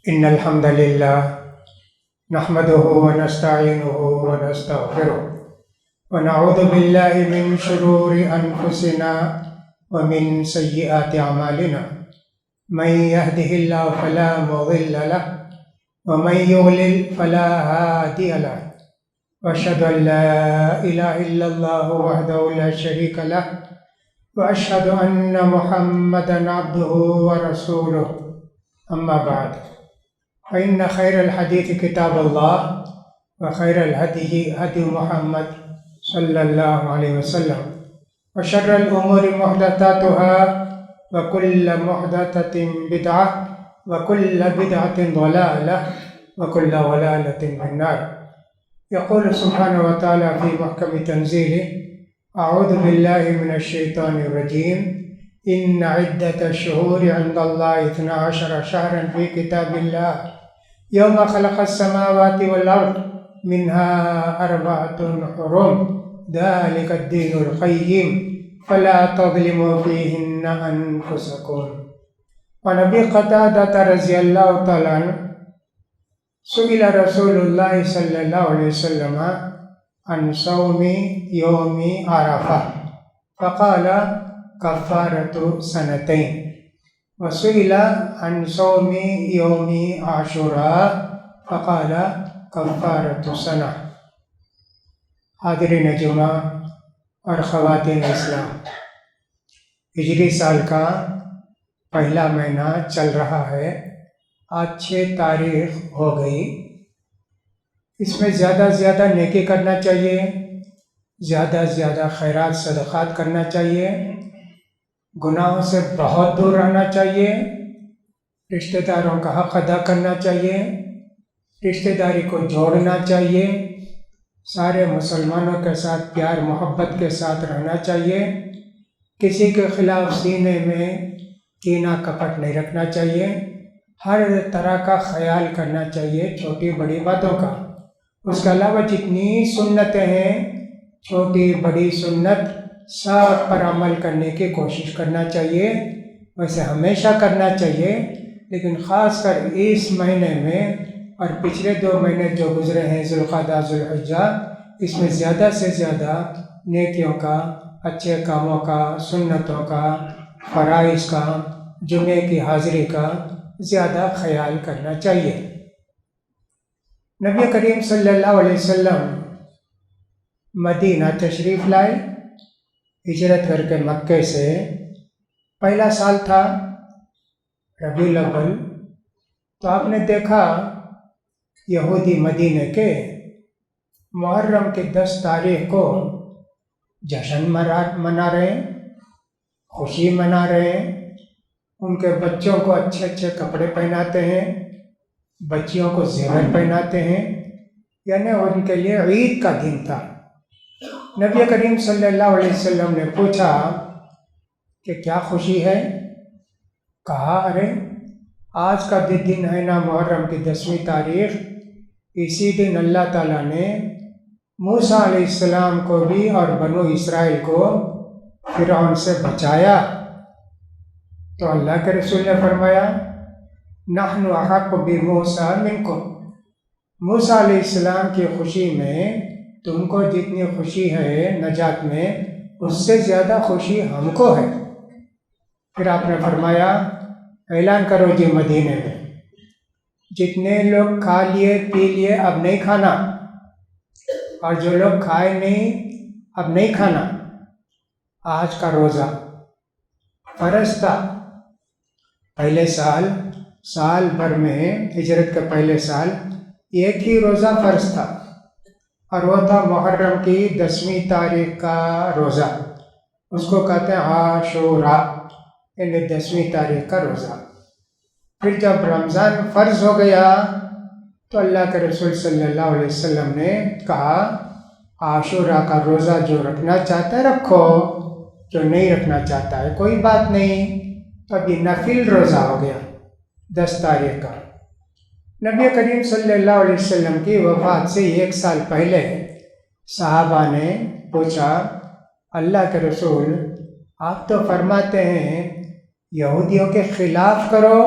إن الحمد لله نحمده ونستعينه ونستغفره ونعوذ بالله من شرور أنفسنا ومن سيئات أعمالنا. من يهده الله فلا مضل له ومن يضلل فلا هادي له، وأشهد أن لا إله إلا الله وحده لا شريك له، وأشهد أن محمدا عبده ورسوله. أما بعد، فإن خير الحديث كتاب الله، وخير الهدي هدي محمد صلى الله عليه وسلم، وشر الأمور محدثاتها، وكل محدثة بدعة، وكل بدعة ضلالة، وكل ضلالة في النار. يقول سبحانه وتعالى في محكم تنزيله: أعوذ بالله من الشيطان الرجيم. إن عدة الشهور عند الله 12 شهرا في كتاب الله يوم خلق السماوات والأرض منها 4 حرم ذلك الدين القيم فلا تظلموا فيهن أنفسكم. ونبي قتادة رضي الله تعالى عنه سئل رسول الله صلى الله عليه وسلم عن صوم يوم عرفة فقال: كفارة سنتين. وسئل عن صوم يوم عاشوراء فقال: كفارة سنة. حاضرین جمعہ اور خواتین اسلام، ہجری سال کا پہلا مہینہ چل رہا ہے. آج 6 تاریخ ہو گئی. اس میں زیادہ سے زیادہ نیکی کرنا چاہیے، زیادہ سے زیادہ خیرات صدقات کرنا چاہیے، گناہوں سے بہت دور رہنا چاہیے، رشتہ داروں کا حق ادا کرنا چاہیے، رشتہ داری کو جوڑنا چاہیے، سارے مسلمانوں کے ساتھ پیار محبت کے ساتھ رہنا چاہیے، کسی کے خلاف سینے میں کینہ کپٹ نہیں رکھنا چاہیے، ہر طرح کا خیال کرنا چاہیے چھوٹی بڑی باتوں کا. اس کے علاوہ جتنی سنتیں ہیں، چھوٹی بڑی سنت، سب پر عمل کرنے کی کوشش کرنا چاہیے. ویسے ہمیشہ کرنا چاہیے، لیکن خاص کر اس مہینے میں اور پچھلے 2 مہینے جو گزرے ہیں، ذوالقعدہ ذوالحجہ، اس میں زیادہ سے زیادہ نیکیوں کا، اچھے کاموں کا، سنتوں کا، فرائض کا، جمعے کی حاضری کا زیادہ خیال کرنا چاہیے. نبی کریم صلی اللہ علیہ وسلم مدینہ تشریف لائے، ہجرت کر کے مکے سے. پہلا سال تھا ربیع الاول. تو آپ نے دیکھا یہودی مدینے کے محرم کی 10 تاریخ کو جشن منا رہے ہیں، خوشی منا رہے ہیں. ان کے بچوں کو اچھے اچھے کپڑے پہناتے ہیں، بچیوں کو زیور پہناتے ہیں، یعنی ان کے لیے عید کا دن تھا. نبی کریم صلی اللہ علیہ وسلم نے پوچھا کہ کیا خوشی ہے؟ کہا: ارے آج کا بھی دن ہے نا، محرم کی 10ویں تاریخ. اسی دن اللہ تعالیٰ نے موسیٰ علیہ السلام کو بھی اور بنو اسرائیل کو فرعون سے بچایا. تو اللہ کے رسول نے فرمایا: نحن احق بموسیٰ منکم. موسیٰ علیہ السلام کی خوشی میں تم کو جتنی خوشی ہے نجات میں، اس سے زیادہ خوشی ہم کو ہے. پھر آپ نے فرمایا: اعلان کرو جی مدینے میں، جتنے لوگ کھا لیے پی لیے اب نہیں کھانا، اور جو لوگ کھائے نہیں اب نہیں کھانا. آج کا روزہ فرض تھا. پہلے سال بھر میں، ہجرت کے پہلے سال، ایک ہی روزہ فرض تھا، اور وہ تھا محرم کی 10ویں تاریخ کا روزہ. اس کو کہتے ہیں عاشوراء، یعنی 10ویں تاریخ کا روزہ. پھر جب رمضان فرض ہو گیا تو اللہ کے رسول صلی اللہ علیہ وسلم نے کہا: عاشوراء کا روزہ جو رکھنا چاہتا ہے رکھو، جو نہیں رکھنا چاہتا ہے کوئی بات نہیں. تو اب یہ نفل روزہ ہو گیا 10 تاریخ کا. نبی کریم صلی اللہ علیہ وسلم کی وفات سے 1 سال پہلے صحابہ نے پوچھا: اللہ کے رسول، آپ تو فرماتے ہیں یہودیوں کے خلاف کرو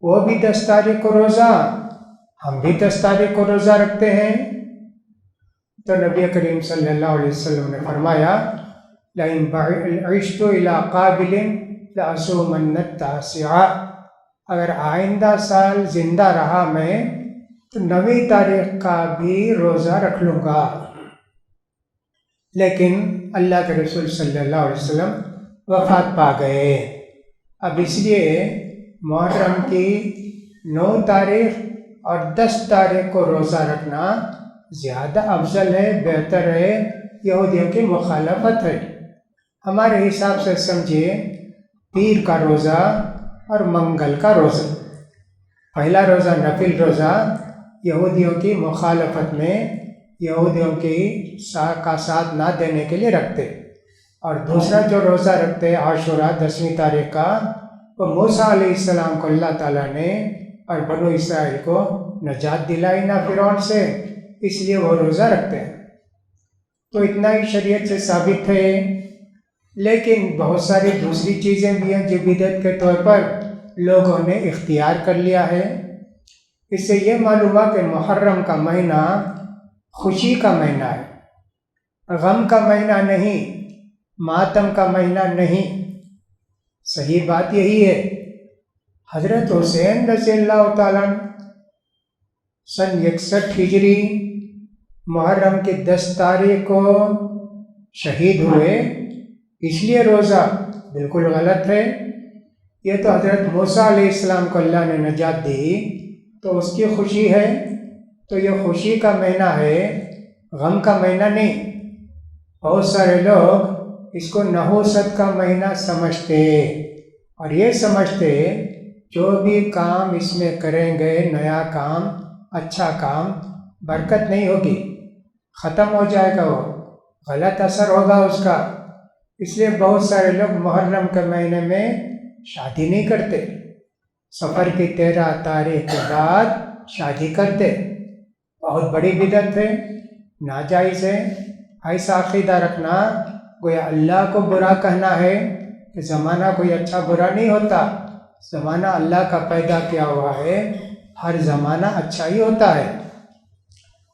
وہ بھی 10 تاریخ کو روزہ، ہم بھی 10 تاریخ کو روزہ رکھتے ہیں۔ تو نبی کریم صلی اللہ علیہ وسلم نے فرمایا لَإِن عِشْتُ إِلَىٰ قَابِلٍ لَأَصُومَنَّ التَّاسِعَ، اگر آئندہ سال زندہ رہا میں تو 9 تاریخ کا بھی روزہ رکھ لوں گا۔ لیکن اللہ کے رسول صلی اللہ علیہ وسلم وفات پا گئے، اب اس لیے محرم کی 9 تاریخ اور 10 تاریخ کو روزہ رکھنا زیادہ افضل ہے، بہتر ہے، یہودیوں کی مخالفت ہے۔ ہمارے حساب سے سمجھیے پیر کا روزہ اور منگل کا روزہ، پہلا روزہ نفل روزہ یہودیوں کی مخالفت میں، یہودیوں کی کا ساتھ نہ دینے کے لیے رکھتے، اور دوسرا جو روزہ رکھتے عاشورہ 10ویں تاریخ کا، وہ موسیٰ علیہ السلام کو اللہ تعالیٰ نے اور بنو اسرائیل کو نجات دلائی نہ فرعون سے، اس لیے وہ روزہ رکھتے ہیں۔ تو اتنا ہی شریعت سے ثابت ہے، لیکن بہت ساری دوسری چیزیں بھی ہیں جو بدعت کے طور پر لوگوں نے اختیار کر لیا ہے۔ اس سے یہ معلوم ہوا کہ محرم کا مہینہ خوشی کا مہینہ ہے، غم کا مہینہ نہیں، ماتم کا مہینہ نہیں۔ صحیح بات یہی ہے۔ حضرت حسین رضی اللہ تعالیٰ سن 61 ہجری محرم کی 10 تاریخ کو شہید ہوئے، اس لیے روزہ بالکل غلط ہے۔ یہ تو حضرت موسیٰ علیہ السلام کو اللہ نے نجات دی تو اس کی خوشی ہے، تو یہ خوشی کا مہینہ ہے، غم کا مہینہ نہیں۔ بہت سارے لوگ اس کو نحوست کا مہینہ سمجھتے، اور یہ سمجھتے جو بھی کام اس میں کریں گے، نیا کام، اچھا کام، برکت نہیں ہوگی، ختم ہو جائے گا، وہ غلط اثر ہوگا اس کا۔ اس لیے بہت سارے لوگ محرم کے مہینے میں شادی نہیں کرتے، سفر کی 13 تاریخ کے بعد شادی کرتے، بہت بڑی بدعت ہے، ناجائز ہے۔ ایسا عقیدہ رکھنا گویا اللہ کو برا کہنا ہے کہ زمانہ کوئی اچھا برا نہیں ہوتا، زمانہ اللہ کا پیدا کیا ہوا ہے، ہر زمانہ اچھا ہی ہوتا ہے۔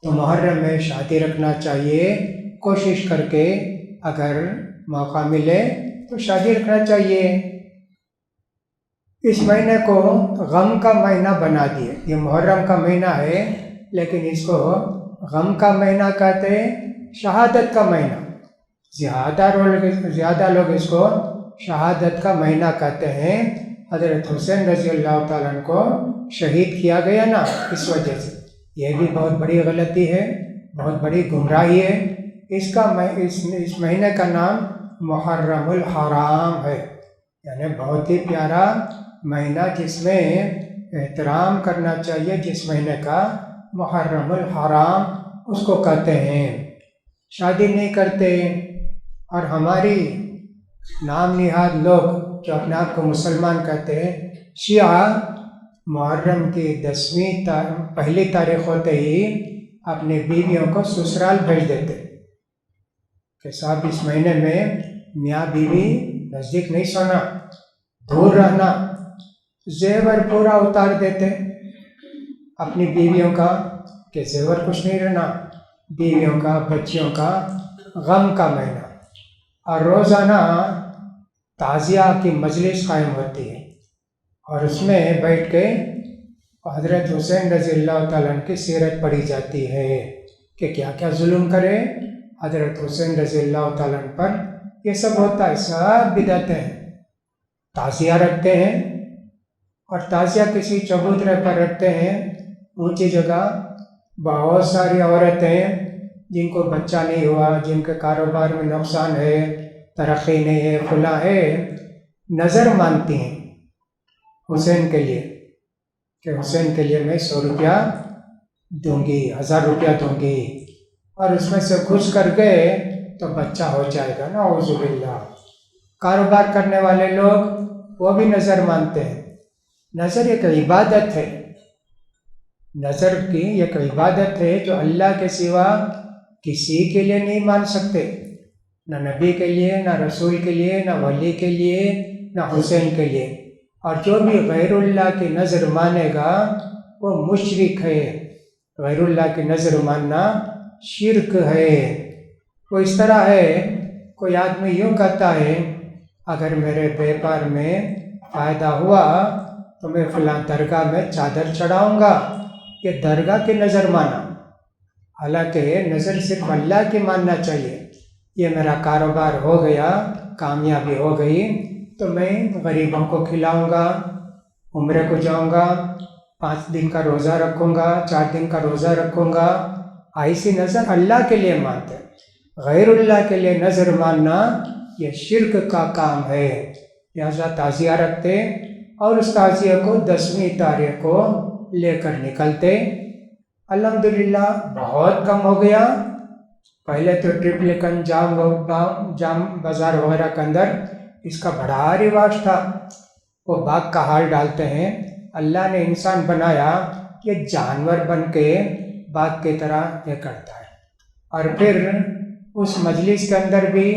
تو محرم میں شادی رکھنا چاہیے، کوشش کر کے اگر موقع ملے تو شادی رکھنا چاہیے۔ اس مہینے کو غم کا مہینہ بنا دیے، یہ محرم کا مہینہ ہے لیکن اس کو غم کا مہینہ کہتے ہیں، شہادت کا مہینہ، زیادہ لوگ اس کو شہادت کا مہینہ کہتے ہیں۔ حضرت حسین رضی اللہ تعالیٰ عنہ کو شہید کیا گیا نا، اس وجہ سے یہ بھی بہت بڑی غلطی ہے، بہت بڑی گمراہی ہے۔ اس مہینے کا نام محرم الحرام ہے، یعنی بہت ہی پیارا مہینہ جس میں احترام کرنا چاہیے، جس مہینے کا محرم الحرام اس کو کہتے ہیں۔ شادی نہیں کرتے، اور ہماری نام نہاد لوگ جو اپنے آپ کو مسلمان کہتے ہیں، شیعہ محرم کی 10ویں تاریخ ہوتے ہی اپنی بیویوں کو سسرال بھیج دیتے کہ صاحب اس مہینے میں میاں بیوی نزدیک نہیں سونا، دور رہنا، زیور پورا اتار دیتے اپنی بیویوں کا کہ زیور کچھ نہیں رہنا، بیویوں کا، بچیوں کا، غم کا مہینہ۔ اور روزانہ تعزیہ کی مجلس قائم ہوتی ہے، اور اس میں بیٹھ کے حضرت حسین رضی اللہ تعالیٰ عنہ کی سیرت پڑھی جاتی ہے کہ کیا کیا ظلم کرے حضرت حسین رضی اللہ تعالیٰ عنہ پر۔ یہ سب ہوتا ہے، سب بدعتیں ہیں۔ تعزیہ رکھتے ہیں، اور تعزیہ کسی چبوترے پر رکھتے ہیں، اونچی جگہ۔ بہت ساری عورتیں جن کو بچہ نہیں ہوا، جن کے کاروبار میں نقصان ہے، ترقی نہیں ہے، فلاں ہے، نظر مانگتی ہیں حسین کے لیے کہ حسین کے لیے میں 100 روپیہ دوں گی، 1000 روپیہ دوں گی، اور اس میں سے گھس کر گئے تو بچہ ہو جائے گا، نعوذ باللہ۔ کاروبار کرنے والے لوگ وہ بھی نظر مانتے ہیں۔ نظر ایک عبادت ہے، نظر کی ایک عبادت ہے جو اللہ کے سوا کسی کے لیے نہیں مان سکتے، نہ نبی کے لیے، نہ رسول کے لیے، نہ ولی کے لیے، نہ حسین کے لیے۔ اور جو بھی غیر اللہ کی نظر مانے گا وہ مشرک ہے۔ غیر اللہ کی نظر ماننا شرک ہے۔ وہ اس طرح ہے، کوئی آدمی یوں کہتا ہے اگر میرے بیپار میں فائدہ ہوا تو میں فلاں درگاہ میں چادر چڑھاؤں گا، یہ درگاہ کی نظر مانا، حالانکہ نظر صرف اللہ کی ماننا چاہیے۔ یہ میرا کاروبار ہو گیا، کامیابی ہو گئی تو میں غریبوں کو کھلاؤں گا، عمرے کو جاؤں گا، 5 دن کا روزہ رکھوں گا، 4 دن کا روزہ رکھوں گا، ایسی نظر اللہ کے لیے مانتے۔ غیر اللہ کے لیے نظر ماننا یہ شرک کا کام ہے۔ لہذا تعزیہ رکھتے اور اس تعزیہ کو 10ویں تاریخ کو لے کر نکلتے۔ الحمدللہ بہت کم ہو گیا۔ پہلے تو ٹرپلیکن جام بازار وغیرہ کے اندر اس کا بڑا رواج تھا، وہ باغ کا حال ڈالتے ہیں۔ اللہ نے انسان بنایا کہ جانور بن کے باغ کی طرح یہ کرتا ہے، اور پھر اس مجلس کے اندر بھی،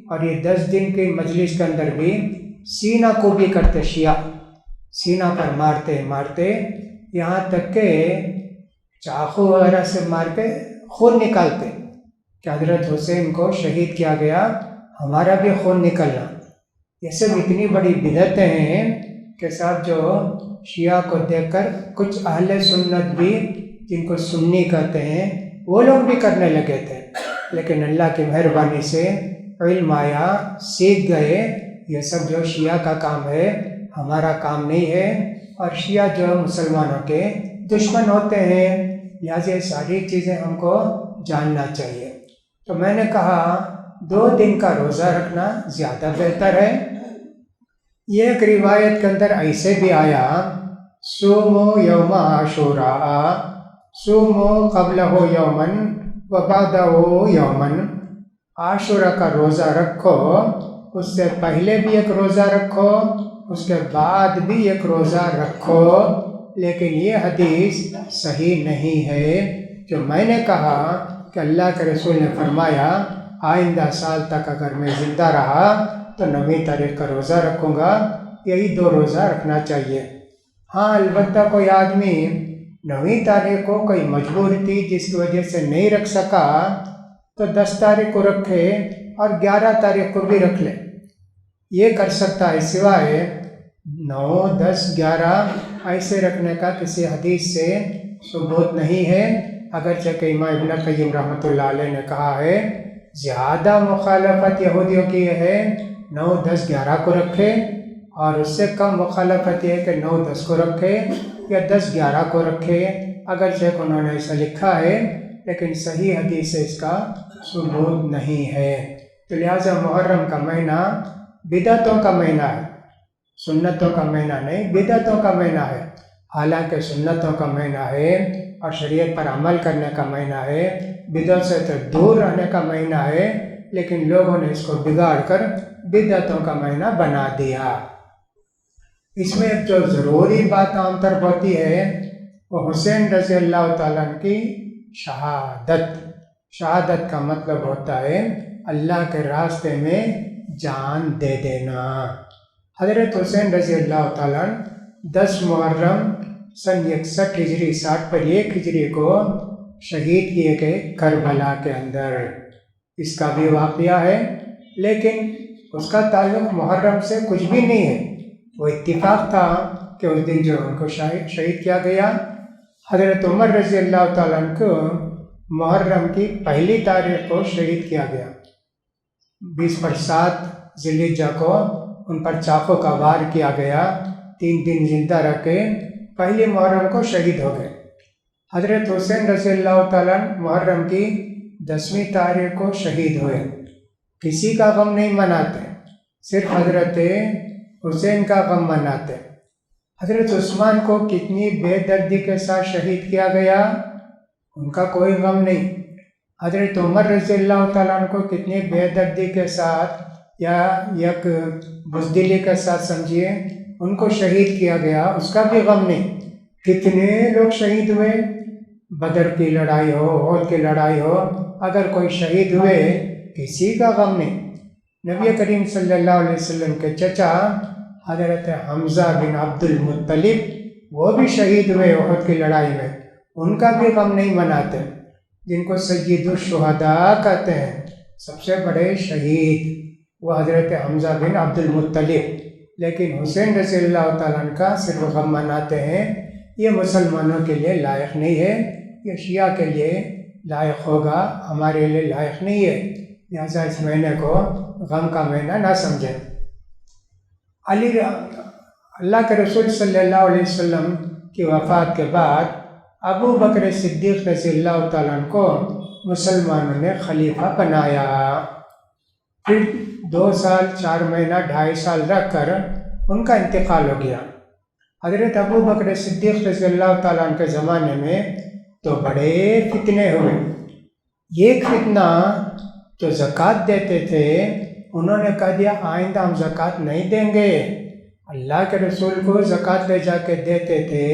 اور یہ 10 دن کی مجلس کے اندر بھی سینہ کو بھی کرتے، شیعہ سینہ پر مارتے یہاں تک کہ چاقو وغیرہ سے مار کے خون نکالتے کہ حضرت حسین کو شہید کیا گیا، ہمارا بھی خون نکلنا۔ یہ سب اتنی بڑی بدعتیں ہیں کہ صاحب جو شیعہ کو دیکھ کر کچھ اہل سنت بھی، جن کو سنی کہتے ہیں، وہ لوگ بھی کرنے لگے تھے، لیکن اللہ کی مہربانی سے علم آیا، سیکھ گئے یہ سب جو شیعہ کا کام ہے ہمارا کام نہیں ہے، اور شیعہ جو مسلمانوں کے دشمن ہوتے ہیں، لہٰذا یہ ساری چیزیں ہم کو جاننا چاہیے۔ تو میں نے کہا 2 دن کا روزہ رکھنا زیادہ بہتر ہے۔ یہ ایک روایت کے اندر ایسے بھی آیا، صوموا یوم عاشوراء، صوموا قبلہ یومن وبعدہ یومن، عاشورہ کا روزہ رکھو، اس سے پہلے بھی ایک روزہ رکھو، اس کے بعد بھی ایک روزہ رکھو، لیکن یہ حدیث صحیح نہیں ہے۔ جو میں نے کہا کہ اللہ کے رسول نے فرمایا آئندہ سال تک اگر میں زندہ رہا تو 9ویں تاریخ کا روزہ رکھوں گا، یہی 2 روزہ رکھنا چاہیے۔ ہاں البتہ کوئی آدمی 9ویں تاریخ کو کوئی مجبوری تھی جس کی وجہ سے نہیں رکھ سکا تو 10 تاریخ کو رکھے اور 11 تاریخ کو بھی رکھ لے، یہ کر سکتا ہے۔ سوائے 9، 10، 11 ایسے رکھنے کا کسی حدیث سے ثبوت نہیں ہے، اگرچہ کہ امام ابن قیم رحمۃ اللہ علیہ نے کہا ہے زیادہ مخالفت یہودیوں کی یہ ہے 9، 10، 11 کو رکھے، اور اس سے کم مخالفت یہ ہے کہ 9، 10 کو رکھے یا 10، 11 کو رکھے، اگرچہ کہ انہوں نے ایسا لکھا ہے لیکن صحیح حدیث سے اس کا ثبوت نہیں ہے۔ تو لہٰذا محرم کا مہینہ بدعتوں کا مہینہ ہے، سنتوں کا مہینہ نہیں، بدعتوں کا مہینہ ہے۔ حالانکہ سنتوں کا مہینہ ہے اور شریعت پر عمل کرنے کا مہینہ ہے، بدعت سے تو دور رہنے کا مہینہ ہے، لیکن لوگوں نے اس کو بگاڑ کر بدعتوں کا مہینہ بنا دیا۔ اس میں جو ضروری بات عام طور پر ہوتی ہے وہ حسین رضی اللہ تعالیٰ عنہ کی شہادت۔ شہادت کا مطلب ہوتا ہے اللہ کے راستے میں جان دے دینا۔ حضرت حسین رضی اللہ تعالیٰ عنہ 10 محرم سن 61 ہجری 60 پر 1 ہجری کو شہید کیے گئے کربلا کے اندر۔ اس کا بھی واقعہ ہے، لیکن اس کا تعلق محرم سے کچھ بھی نہیں ہے۔ وہ اتفاق تھا کہ اس دن جو ان کو شہید کیا گیا، حضرت عمر رضی اللہ تعالیٰ عنہ کو محرم کی 1 تاریخ کو شہید کیا گیا۔ 20/7 ذی الحجہ کو ان پر چاقو کا وار کیا گیا، 3 دن زندہ رہ کے 1 محرم کو شہید ہو گئے۔ حضرت حسین رضی اللہ تعالیٰ عنہ محرم کی 10ویں تاریخ کو شہید ہوئے۔ کسی کا غم نہیں مناتے، صرف حضرت حسین کا غم مناتے۔ حضرت عثمان کو کتنی بے دردی کے ساتھ شہید کیا گیا، ان کا کوئی غم نہیں۔ حضرت عمر رضی اللہ تعالیٰ عنہ کو کتنی بے دردی کے ساتھ یا یک بزدلی کے ساتھ سمجھیے ان کو شہید کیا گیا، اس کا بھی غم نہیں۔ کتنے لوگ شہید ہوئے، بدر کی لڑائی ہو، احد کی لڑائی ہو، اگر کوئی شہید ہوئے کسی کا غم نہیں۔ نبی کریم صلی اللہ علیہ وسلم کے چچا حضرت حمزہ بن عبد المطلب وہ بھی شہید ہوئے احد کی لڑائی میں، ان کا بھی غم نہیں مناتے، جن کو سید الشہداء کہتے ہیں، سب سے بڑے شہید وہ حضرت حمزہ بن عبد المطلب، لیکن حسین رضی اللہ تعالیٰ عنہ کا صرف غم مناتے ہیں۔ یہ مسلمانوں کے لیے لائق نہیں ہے، یہ شیعہ کے لیے لائق ہوگا، ہمارے لیے لائق نہیں ہے، لہٰذا اس مہینے کو غم کا مہینہ نہ سمجھیں۔ اللہ کے رسول صلی اللہ علیہ وسلم کی وفات کے بعد ابو بکر صدیق رضی اللہ تعالیٰ عنہ کو مسلمانوں نے خلیفہ بنایا، پھر 2 سال 4 مہینہ 2.5 سال رکھ کر ان کا انتقال ہو گیا۔ حضرت ابو بکر صدیق رضی اللہ تعالیٰ عنہ کے زمانے میں تو بڑے فتنے ہوئے۔ ایک فتنہ جو زکوٰۃ دیتے تھے، انہوں نے کہہ دیا آئندہ ہم زکوٰۃ نہیں دیں گے۔ اللہ کے رسول کو زکوٰۃ لے جا کے دیتے تھے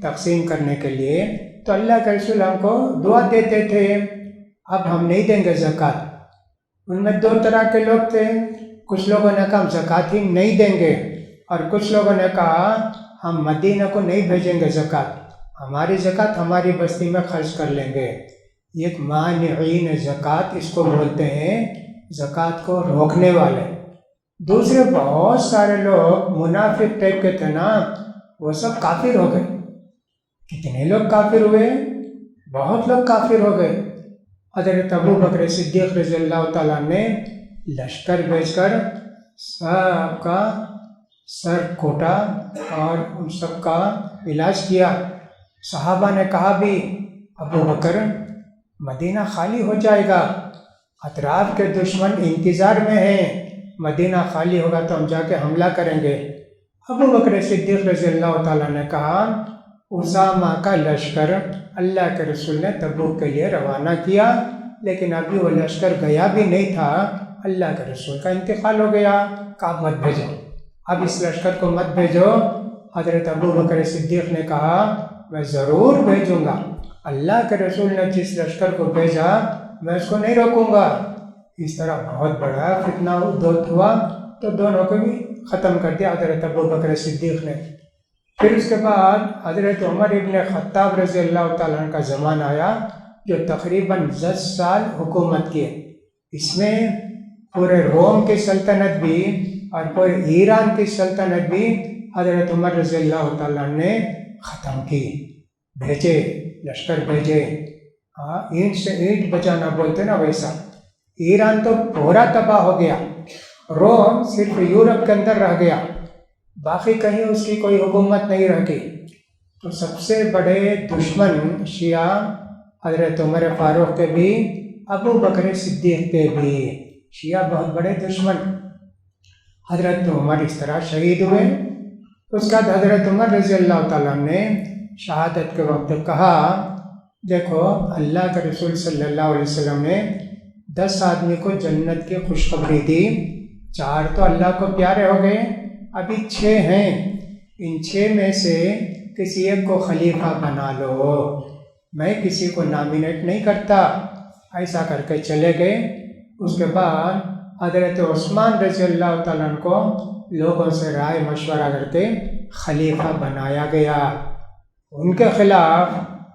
تقسیم کرنے کے لیے، تو اللہ کے رسول ہم کو دعا دیتے تھے اب ہم نہیں دیں گے زکوٰۃ۔ ان میں 2 طرح کے لوگ تھے، کچھ لوگوں نے کہا ہم زکوٰۃ ہی نہیں دیں گے، اور کچھ لوگوں نے کہا ہم مدینہ کو نہیں بھیجیں گے زکوٰۃ، ہماری زکوٰۃ ہماری بستی میں خرچ کر لیں گے۔ ایک مانعین زکوٰۃ اس کو بولتے ہیں، زکوٰۃ کو روکنے والے۔ دوسرے بہت سارے لوگ منافق ٹائپ کے تھے نا، وہ سب کافر ہو گئے۔ کتنے لوگ کافر ہوئے؟ بہت لوگ کافر ہو گئے۔ حضرت ابو بکر صدیق رضی اللہ تعالیٰ نے لشکر بھیج کر سب کا سر کوٹا اور ان سب کا علاج کیا۔ صحابہ نے کہا بھی ابو بکر مدینہ خالی ہو جائے گا، اطراف کے دشمن انتظار میں ہیں، مدینہ خالی ہوگا تو ہم جا کے حملہ کریں گے۔ ابو بکر صدیق رضی اللہ تعالیٰ نے کہا اسامہ کا لشکر اللہ کے رسول نے تبوک کے لیے روانہ کیا، لیکن ابھی وہ لشکر گیا بھی نہیں تھا، اللہ کے رسول کا انتقال ہو گیا، کہا مت بھیجو، اب اس لشکر کو مت بھیجو۔ حضرت ابو بکر صدیق نے کہا میں ضرور بھیجوں گا، اللہ کے رسول نے جس لشکر کو بھیجا میں اس کو نہیں روکوں گا۔ اس طرح بہت بڑا فتنہ ہوا تو دونوں کو بھی ختم کر دیا حضرت ابو بکر صدیق نے۔ پھر اس کے بعد حضرت عمر ابن خطاب رضی اللہ تعالیٰ عنہ کا زمانہ آیا، جو تقریباً 10 سال حکومت کیے۔ اس میں پورے روم کی سلطنت بھی اور پورے ایران کی سلطنت بھی حضرت عمر رضی اللہ تعالیٰ عنہ نے ختم کی، بھیجے لشکر بھیجے، اینٹ سے اینٹ بجانا بولتے نا ویسا۔ ایران تو پورا تباہ ہو گیا، روم صرف یورپ کے اندر رہ گیا، باقی کہیں اس کی کوئی حکومت نہیں رہ گئی۔ تو سب سے بڑے دشمن شیعہ حضرت عمر فاروق کے بھی، ابو بکر صدیق کے بھی، شیعہ بہت بڑے دشمن۔ حضرت عمر اس طرح شہید ہوئے۔ اس کے بعد حضرت عمر رضی اللہ تعالیٰ نے شہادت کے وقت کہا دیکھو اللہ کے رسول صلی اللہ علیہ وسلم نے 10 آدمی کو جنت کی خوشخبری دی، 4 تو اللہ کو پیارے ہو گئے، ابھی 6 ہیں، ان 6 میں سے کسی ایک کو خلیفہ بنا لو، میں کسی کو نامینیٹ نہیں کرتا۔ ایسا کر کے چلے گئے۔ اس کے بعد حضرت عثمان رضی اللہ تعالیٰ عنہ کو لوگوں سے رائے مشورہ کر کے خلیفہ بنایا گیا۔ ان کے خلاف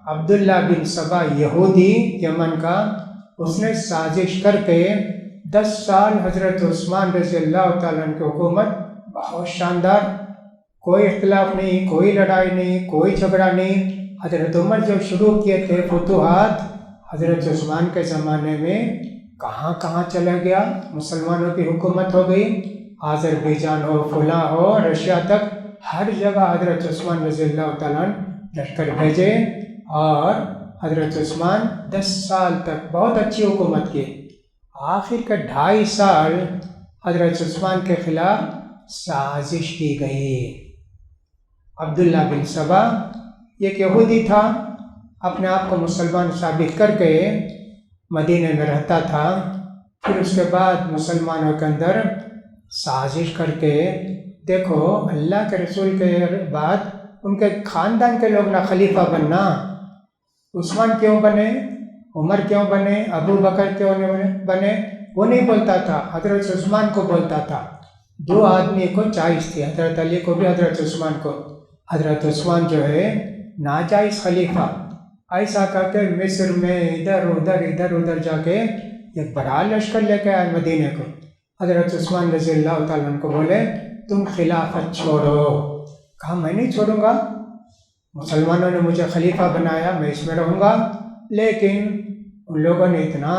عبداللہ بن سبا یہودی یمن کا، اس نے سازش کر کے 10 سال حضرت عثمان رضی اللہ تعالیٰ عنہ کی حکومت بہت شاندار، کوئی اختلاف نہیں، کوئی لڑائی نہیں، کوئی جھگڑا نہیں۔ حضرت عمر جب شروع کیے تھے فتوحات، حضرت عثمان کے زمانے میں کہاں کہاں چلا گیا، مسلمانوں کی حکومت ہو گئی، آذربائیجان ہو، فلاں ہو، رشیا تک، ہر جگہ حضرت عثمان رضی اللہ تعالیٰ عنہ لشکر بھیجے، اور حضرت عثمان 10 سال تک بہت اچھی حکومت کی۔ آخر کے 2.5 سال حضرت عثمان کے خلاف سازش کی گئی۔ عبداللہ بن سبا ایک یہودی تھا، اپنے آپ کو مسلمان ثابت کر کے مدینہ میں رہتا تھا، پھر اس کے بعد مسلمانوں کے اندر سازش کر کے دیکھو اللہ کے رسول کے بعد ان کے خاندان کے لوگ نہ خلیفہ بننا، عثمان کیوں بنے، عمر کیوں بنے، ابو بکر کیوں بنے، وہ نہیں بولتا تھا، حضرت عثمان کو بولتا تھا۔ دو آدمی کو چوائس تھی، حضرت علی کو بھی حضرت عثمان کو۔ حضرت عثمان جو ہے ناجائز خلیفہ، ایسا کر کے مصر میں ادھر ادھر جا کے ایک بڑا لشکر لے کے آئے مدینے کو۔ حضرت عثمان رضی اللہ تعالیٰ عنہ کو بولے تم خلافت چھوڑو۔ کہا میں نہیں چھوڑوں گا، مسلمانوں نے مجھے خلیفہ بنایا، میں اس میں رہوں گا۔ لیکن ان لوگوں نے اتنا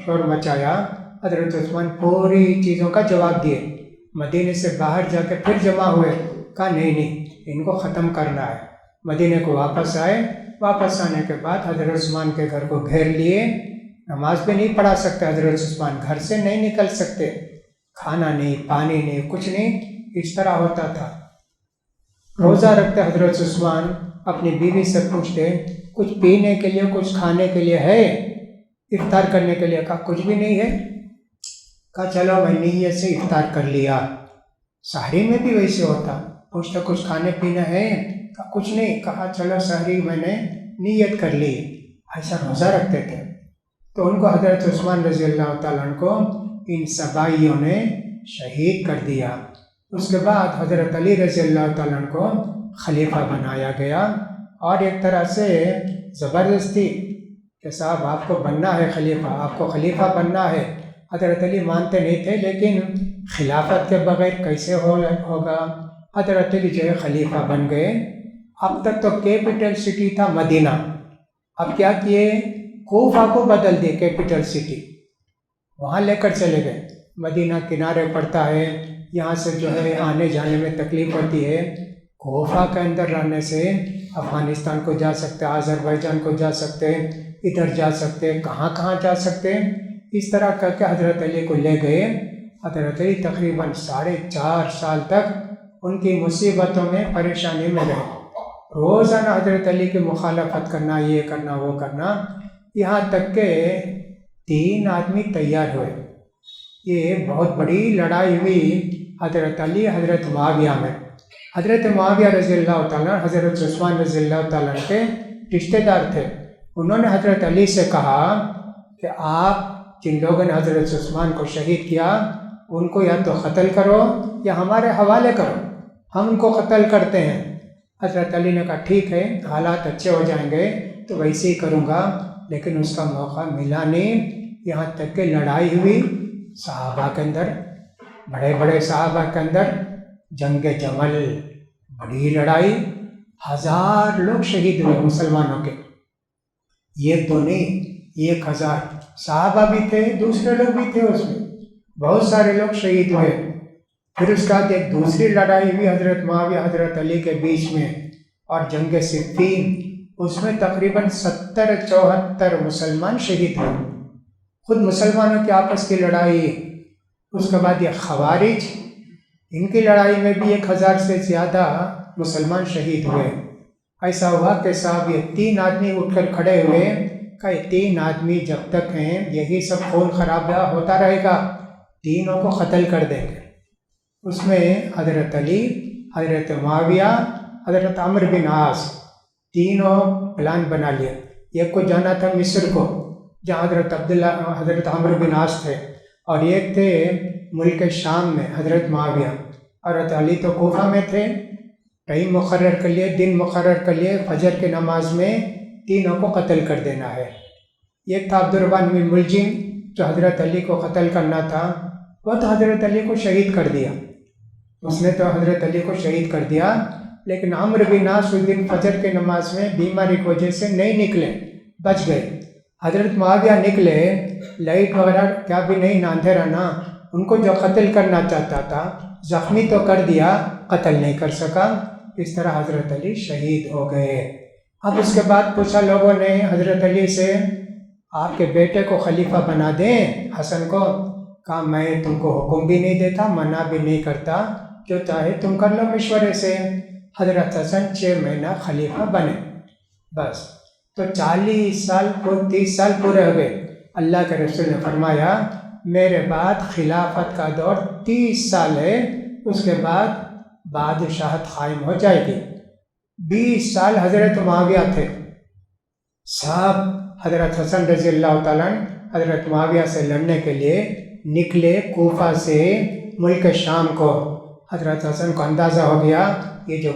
شور مچایا، حضرت عثمان پوری چیزوں کا جواب دیے، مدینے سے باہر جا کے پھر جمع ہوئے، کہا نہیں ان کو ختم کرنا ہے۔ مدینے کو واپس آئے، واپس آنے کے بعد حضرت عثمان کے گھر کو گھیر لیے، نماز بھی نہیں پڑھا سکتے حضرت عثمان، گھر سے نہیں نکل سکتے، کھانا نہیں پانی نہیں کچھ نہیں، اس طرح ہوتا تھا۔ روزہ رکھتے حضرت عثمان، اپنی بیوی سے پوچھتے کچھ پینے کے لیے کچھ کھانے کے لیے ہے، افطار کرنے کے لیے؟ کہا کچھ بھی نہیں ہے۔ کہا چلو میں نیت سے افطار کر لیا۔ سحری میں بھی ویسے ہوتا، پوچھتا کچھ کھانے پینا ہے؟ کہا کچھ نہیں۔ کہا چلو سحری میں نے نیت کر لی۔ ایسا روزہ رکھتے تھے۔ تو ان کو حضرت عثمان رضی اللہ تعالیٰ عنہ کو ان سبائیوں نے شہید کر دیا۔ اس کے بعد حضرت علی رضی اللہ تعالیٰ عنہ کو خلیفہ بنایا گیا، اور ایک طرح سے زبردستی کہ صاحب آپ کو بننا ہے خلیفہ، آپ کو خلیفہ بننا ہے۔ حضرت علی مانتے نہیں تھے، لیکن خلافت کے بغیر کیسے ہوگا؟ حضرت علی جو ہے خلیفہ بن گئے۔ اب تک تو کیپٹل سٹی تھا مدینہ، اب کیا کیے؟ کوفہ کو بدل دیے کیپٹل سٹی، وہاں لے کر چلے گئے۔ مدینہ کنارے پڑتا ہے، یہاں سے جو ہے آنے جانے میں تکلیف ہوتی ہے۔ کوفہ کے اندر رہنے سے افغانستان کو جا سکتے، آذربائیجان کو جا سکتے، ادھر جا سکتے، کہاں کہاں جا سکتے۔ اس طرح کر کے حضرت علی کو لے گئے۔ حضرت علی تقریباً 4.5 سال تک ان کی مصیبتوں میں پریشانی میں رہے، روزانہ حضرت علی کی مخالفت کرنا، یہ کرنا وہ کرنا، یہاں تک کہ 3 آدمی تیار ہوئے۔ یہ بہت بڑی لڑائی ہوئی حضرت علی حضرت معاویہ میں۔ حضرت معاویہ رضی اللہ تعالیٰ حضرت عثمان رضی اللہ تعالیٰ کے رشتہ دار تھے۔ انہوں نے حضرت علی سے کہا کہ آپ جن لوگوں نے حضرت عثمان کو شہید کیا ان کو یا تو قتل کرو یا ہمارے حوالے کرو، ہم ان کو قتل کرتے ہیں۔ حضرت علی نے کہا ٹھیک ہے، حالات اچھے ہو جائیں گے تو ویسے ہی کروں گا، لیکن اس کا موقع ملا نہیں۔ یہاں تک کہ لڑائی ہوئی صحابہ کے اندر، بڑے بڑے صحابہ کے اندر، جنگ جمل، بڑی لڑائی، 1000 لوگ شہید ہوئے مسلمانوں کے، ایک دو نہیں، 1000 صحابہ بھی تھے، دوسرے لوگ بھی تھے، اس میں بہت سارے لوگ شہید ہوئے۔ پھر اس کے بعد ایک دوسری لڑائی ہوئی حضرت معاویہ حضرت علی کے بیچ میں، اور جنگ صفین، اس میں تقریباً 70-74 مسلمان شہید ہوئے، خود مسلمانوں کی آپس کی لڑائی۔ اس کے بعد یہ خوارج، ان کی لڑائی میں بھی 1000 سے زیادہ مسلمان شہید ہوئے۔ ایسا ہوا کہ صاحب یہ 3 آدمی اٹھ کر کھڑے ہوئے کہ یہ 3 آدمی جب تک ہیں یہی سب خون خرابہ ہوتا رہے گا، تینوں کو قتل کر دیں گے۔ اس میں حضرت علی، حضرت معاویہ، حضرت عمرو بن عاص، تینوں پلان بنا لیا۔ ایک کو جانا تھا مصر کو، جہاں حضرت عمرو بن عاص تھے، اور ایک تھے ملک شام میں حضرت معاویہ۔ حضرت علی تو کوفہ میں تھے، ٹائم مقرر کر لیے، دن مقرر کر لیے، فجر کی نماز میں تینوں کو قتل کر دینا ہے۔ ایک تھا عبدالرحمن بن ملجم جو حضرت علی کو قتل کرنا تھا، وہ تو حضرت علی کو شہید کر دیا، اس نے تو حضرت علی کو شہید کر دیا، لیکن عمرو بن عاص اس دن فجر کی نماز میں بیماری کی وجہ سے نہیں نکلے، بچ گئے۔ حضرت معاویہ نکلے، لائٹ وغیرہ کیا بھی نہیں، اندھیرا نا، ان کو جو قتل کرنا چاہتا تھا زخمی تو کر دیا، قتل نہیں کر سکا۔ اس طرح حضرت علی شہید ہو گئے۔ اب اس کے بعد پوچھا لوگوں نے حضرت علی سے آپ کے بیٹے کو خلیفہ بنا دیں حسن کو؟ کہا میں تم کو حکم بھی نہیں دیتا، منع بھی نہیں کرتا، جو چاہے تم کر لو مشورے سے۔ حضرت حسن 6 مہینہ خلیفہ بنے، بس تو 40 سال کو 30 سال پورے ہو گئے۔ اللہ کے رسول نے فرمایا میرے بعد خلافت کا دور 30 سال ہے، اس کے بعد بادشاہت قائم ہو جائے گی۔ 20 سال حضرت معاویہ تھے، صاحب حضرت حسن رضی اللہ تعالیٰ عنہ حضرت معاویہ سے لڑنے کے لیے نکلے کوفہ سے ملک شام کو حضرت حسن کو اندازہ ہو گیا یہ جو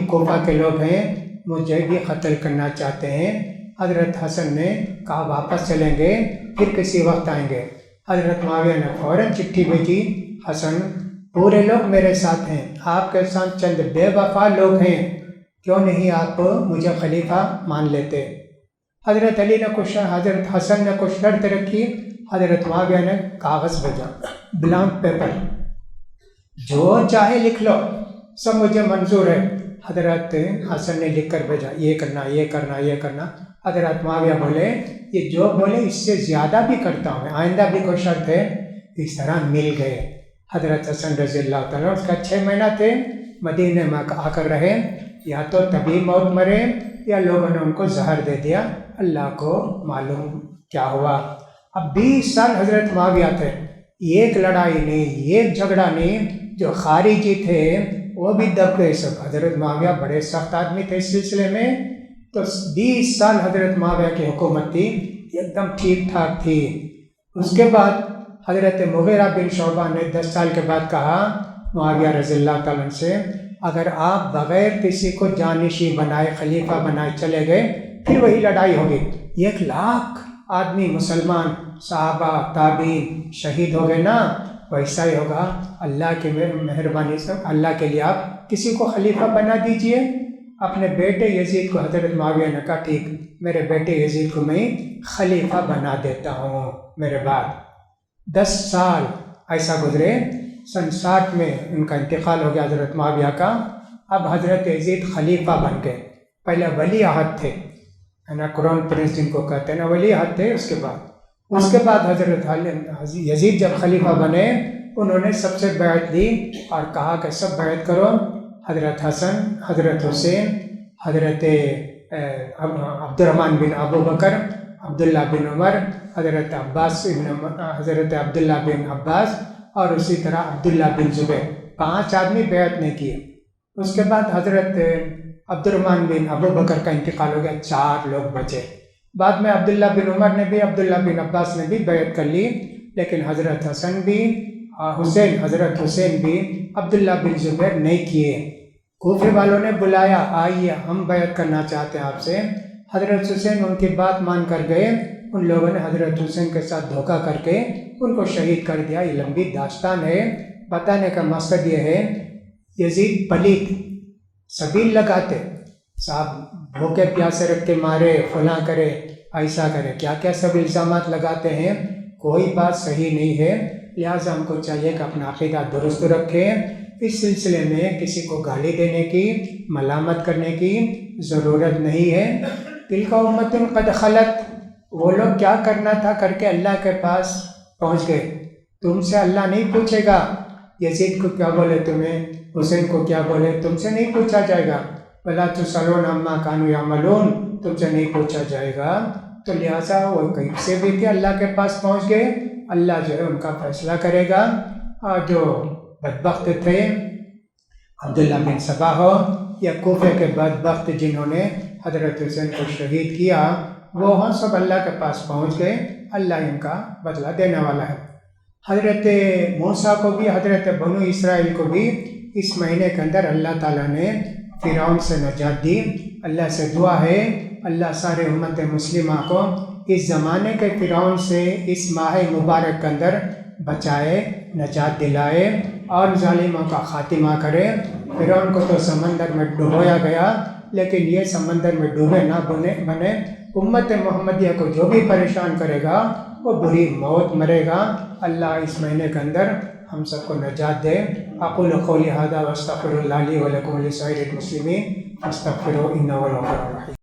کوفہ کے لوگ ہیں مجھے بھی قتل کرنا چاہتے ہیں۔ حضرت حسن نے کہا واپس چلیں گے پھر کسی وقت آئیں گے۔ حضرت معاویہ نے فوراً چٹھی بھیجی، حسن پورے لوگ میرے ساتھ ہیں، آپ کے ساتھ چند بے وفا لوگ ہیں، کیوں نہیں آپ مجھے خلیفہ مان لیتے؟ حضرت علی نے حضرت حسن نے کچھ شرط رکھی۔ حضرت معاویہ نے کاغذ بھیجا، بلانک پیپر، جو چاہے لکھ لو، سب مجھے منظور ہے۔ حضرت حسن نے لکھ کر بھیجا یہ کرنا یہ کرنا یہ کرنا۔ حضرت معاویہ بولے یہ جو بولے اس سے زیادہ بھی کرتا ہوں میں، آئندہ بھی کوئی شرط ہے؟ اس طرح مل گئے۔ حضرت حسن رضی اللہ تعالیٰ اس کا 6 مہینہ تھے مدینے میں آ کر رہے، یا تو طبی موت مرے یا لوگوں نے ان کو زہر دے دیا، اللہ کو معلوم کیا ہوا۔ اب 20 سال حضرت معاویہ تھے، ایک لڑائی نہیں ایک جھگڑا نہیں، جو خارجی تھے وہ بھی دب گئے سب۔ حضرت معاویہ بڑے سخت آدمی تھے اس سلسلے میں، تو 20 سال حضرت معاویہ کی حکومت تھی، ایک دم ٹھیک ٹھاک تھی۔ اس کے بعد حضرت مغیرہ بن شعبہ نے 10 سال کے بعد کہا معاویہ رضی اللہ تعالیٰ عنہ سے، اگر آپ بغیر کسی کو جانشین بنائے خلیفہ بنائے چلے گئے پھر وہی لڑائی ہوگی۔ 1 لاکھ آدمی مسلمان صحابہ تابعین شہید ہو گئے نا، ویسا ہی ہوگا۔ اللہ کی مہربانی سے اللہ کے لیے آپ کسی کو خلیفہ بنا دیجئے۔ اپنے بیٹے یزید کو حضرت معاویہ نے کہا ٹھیک، میرے بیٹے یزید کو میں خلیفہ بنا دیتا ہوں میرے بعد۔ 10 سال ایسا گزرے، سن 60 میں ان کا انتقال ہو گیا حضرت معاویہ کا۔ اب حضرت یزید خلیفہ بن گئے۔ پہلے ولی عہد تھے، کرون پرنس جن کو کہتے ہیں نا، ولی عہد تھے۔ اس کے بعد حضرت یزید جب خلیفہ بنے انہوں نے سب سے بیعت لی اور کہا کہ سب بیعت کرو، حضرت حسن، حضرت حسین، حضرت عبد الرحمن بن ابو بکر، عبداللہ بن عمر، حضرت عبداللہ بن عباس اور اسی طرح عبداللہ بن زبیر، 5 آدمی بیعت نے کیے۔ اس کے بعد حضرت عبد الرحمن بن ابو بکر کا انتقال ہو گیا، 4 لوگ بچے۔ بعد میں عبداللہ بن عمر نے بھی، عبداللہ بن عباس نے بھی بیعت کر لی، لیکن حضرت حسن بھی حضرت حسین بھی عبداللہ بن زبیر نہیں کیے۔ کوفے والوں نے بلایا آئیے ہم بیعت کرنا چاہتے ہیں آپ سے۔ حضرت حسین ان کی بات مان کر گئے، ان لوگوں نے حضرت حسین کے ساتھ دھوکہ کر کے ان کو شہید کر دیا۔ یہ لمبی داستان ہے، بتانے کا مقصد یہ ہے یزید پلیت سبیل لگاتے، صاحب بھوکے پیاسے رکھ کے مارے، فلاں کرے، ایسا کرے، کیا کیا سب الزامات لگاتے ہیں، کوئی بات صحیح نہیں ہے۔ لہٰذا ہم کو چاہیے کہ اپنا عقیدہ درست رکھیں۔ اس سلسلے میں کسی کو گالی دینے کی، ملامت کرنے کی ضرورت نہیں ہے۔ تلک امت قد خلت، وہ لوگ کیا کرنا تھا کر کے اللہ کے پاس پہنچ گئے، تم سے اللہ نہیں پوچھے گا۔ یزید کو کیا بولے تمہیں، حسین کو کیا بولے، تم سے نہیں پوچھا جائے گا۔ وَلَا تُسْأَلُونَ عَمَّا كَانُوا يَعْمَلُونَ، تم سے نہیں پوچھا جائے گا۔ تو لہٰذا وہ کہیں سے بھی تھے اللہ کے پاس پہنچ گئے، اللہ جو ہے ان کا فیصلہ کرے گا۔ اور جو بدبخت تھے عبداللہ بن سبا ہو یا کوفے کے بدبخت جنہوں نے حضرت حسین کو شہید کیا، وہ ہاں سب اللہ کے پاس پہنچ گئے، اللہ ان کا بدلہ دینے والا ہے۔ حضرت موسیٰ کو بھی، حضرت بنو اسرائیل کو بھی اس مہینے کے اندر اللہ تعالیٰ نے فرعون سے نجات دی۔ اللہ سے دعا ہے اللہ سارے امت مسلمہ کو اس زمانے کے فرعون سے اس ماہ مبارک کے اندر بچائے، نجات دلائے اور ظالموں کا خاتمہ کرے۔ فرعون کو تو سمندر میں ڈبویا گیا، لیکن یہ سمندر میں ڈوبے نہ بنے۔ امت محمدیہ کو جو بھی پریشان کرے گا وہ بری موت مرے گا۔ اللہ اس مہینے کے اندر ہم سب کو نجات دے۔ اقول قولی ھذا واستغفر اللہ لی ولکم ولسائر المسلمین فاستغفروہ انہ هو الغفور الرحیم۔